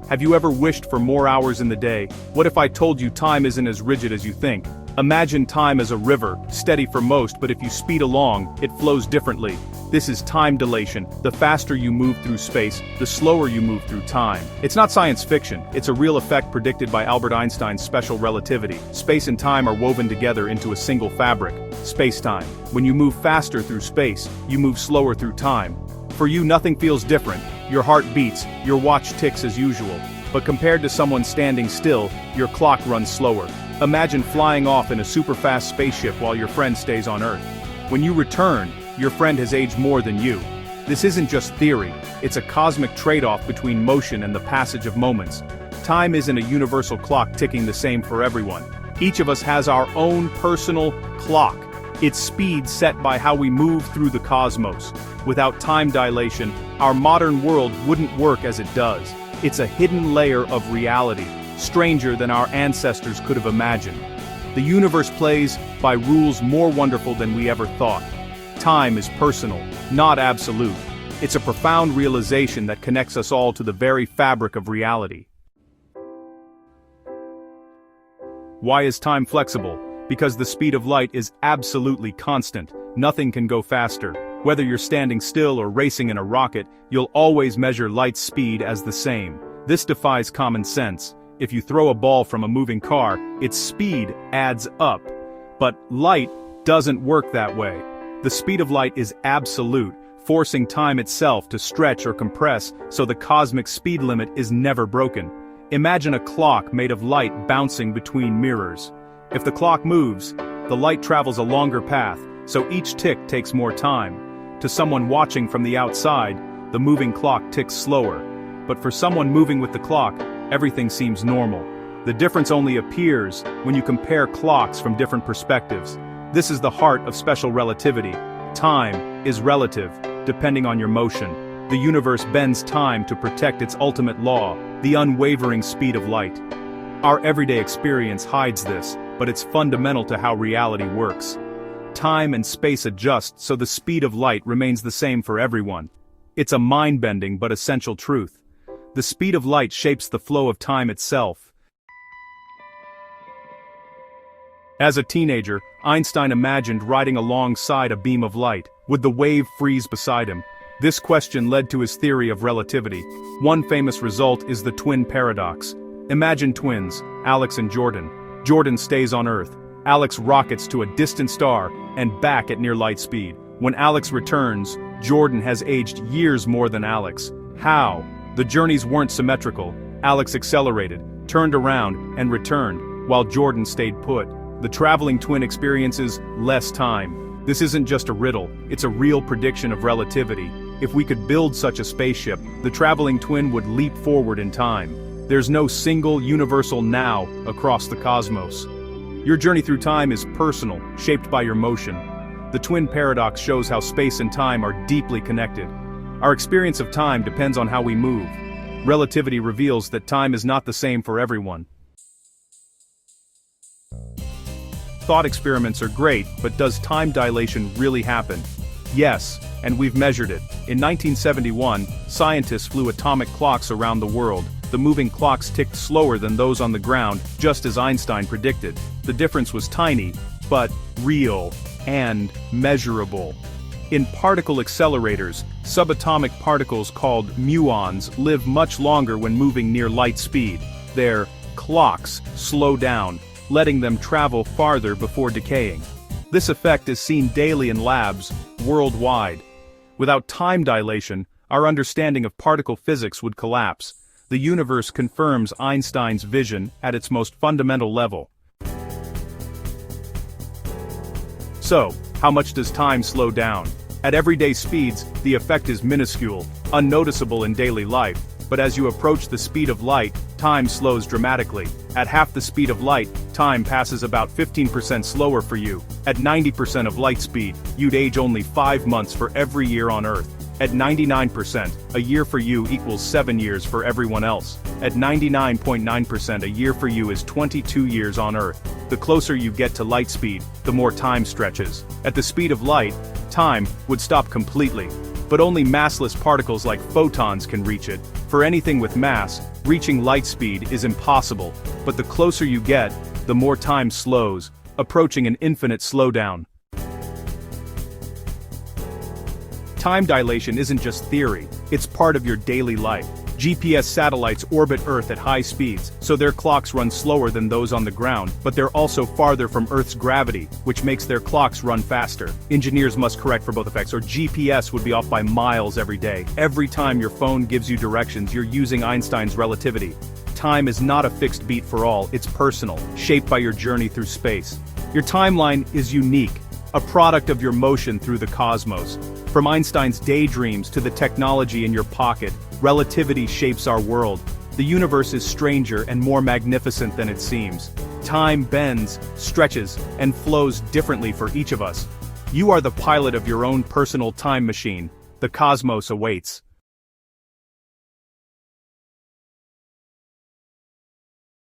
Have you ever wished for more hours in the day? What if I told you time isn't as rigid as you think? Imagine time as a river, steady for most, but if you speed along, it flows differently. This is time dilation. The faster you move through space, the slower you move through time. It's not science fiction, it's a real effect predicted by Albert Einstein's special relativity. Space and time are woven together into a single fabric, space-time. When you move faster through space, you move slower through time. For you, nothing feels different. Your heart beats, your watch ticks as usual. But compared to someone standing still, your clock runs slower. Imagine flying off in a super-fast spaceship while your friend stays on Earth. When you return, your friend has aged more than you. This isn't just theory, it's a cosmic trade-off between motion and the passage of moments. Time isn't a universal clock ticking the same for everyone. Each of us has our own personal clock. Its speed set by how we move through the cosmos. Without time dilation, our modern world wouldn't work as it does. It's a hidden layer of reality, stranger than our ancestors could have imagined. The universe plays by rules more wonderful than we ever thought. Time is personal, not absolute. It's a profound realization that connects us all to the very fabric of reality. Why is time flexible? Because the speed of light is absolutely constant. Nothing can go faster. Whether you're standing still or racing in a rocket, you'll always measure light's speed as the same. This defies common sense. If you throw a ball from a moving car, its speed adds up. But light doesn't work that way. The speed of light is absolute, forcing time itself to stretch or compress so the cosmic speed limit is never broken. Imagine a clock made of light bouncing between mirrors. If the clock moves, the light travels a longer path, so each tick takes more time. To someone watching from the outside, the moving clock ticks slower. But for someone moving with the clock, everything seems normal. The difference only appears when you compare clocks from different perspectives. This is the heart of special relativity. Time is relative, depending on your motion. The universe bends time to protect its ultimate law, the unwavering speed of light. Our everyday experience hides this, but it's fundamental to how reality works. Time and space adjust so the speed of light remains the same for everyone. It's a mind-bending but essential truth. The speed of light shapes the flow of time itself. As a teenager, Einstein imagined riding alongside a beam of light. Would the wave freeze beside him? This question led to his theory of relativity. One famous result is the twin paradox. Imagine twins, Alex and Jordan. Jordan stays on Earth. Alex rockets to a distant star and back at near light speed. When Alex returns, Jordan has aged years more than Alex. How? The journeys weren't symmetrical. Alex accelerated, turned around, and returned, while Jordan stayed put. The traveling twin experiences less time. This isn't just a riddle, it's a real prediction of relativity. If we could build such a spaceship, the traveling twin would leap forward in time. There's no single universal now across the cosmos. Your journey through time is personal, shaped by your motion. The twin paradox shows how space and time are deeply connected. Our experience of time depends on how we move. Relativity reveals that time is not the same for everyone. Thought experiments are great, but does time dilation really happen? Yes, and we've measured it. In 1971, scientists flew atomic clocks around the world. The moving clocks ticked slower than those on the ground, just as Einstein predicted. The difference was tiny, but real and measurable. In particle accelerators, subatomic particles called muons live much longer when moving near light speed. Their clocks slow down, letting them travel farther before decaying. This effect is seen daily in labs worldwide. Without time dilation, our understanding of particle physics would collapse. The universe confirms Einstein's vision at its most fundamental level. So, how much does time slow down? At everyday speeds, the effect is minuscule, unnoticeable in daily life, but as you approach the speed of light, time slows dramatically. At half the speed of light, time passes about 15% slower for you. At 90% of light speed, you'd age only 5 months for every year on Earth. At 99%, a year for you equals 7 years for everyone else. At 99.9%, a year for you is 22 years on Earth. The closer you get to light speed, the more time stretches. At the speed of light, time would stop completely. but only massless particles like photons can reach it. For anything with mass, reaching light speed is impossible, but the closer you get, the more time slows, approaching an infinite slowdown. Time dilation isn't just theory, it's part of your daily life. GPS satellites orbit Earth at high speeds, so their clocks run slower than those on the ground, but they're also farther from Earth's gravity, which makes their clocks run faster. Engineers must correct for both effects, or GPS would be off by miles every day. Every time your phone gives you directions, you're using Einstein's relativity. Time is not a fixed beat for all, it's personal, shaped by your journey through space. Your timeline is unique, a product of your motion through the cosmos. From Einstein's daydreams to the technology in your pocket, relativity shapes our world. The universe is stranger and more magnificent than it seems. Time bends, stretches, and flows differently for each of us. You are the pilot of your own personal time machine. The cosmos awaits.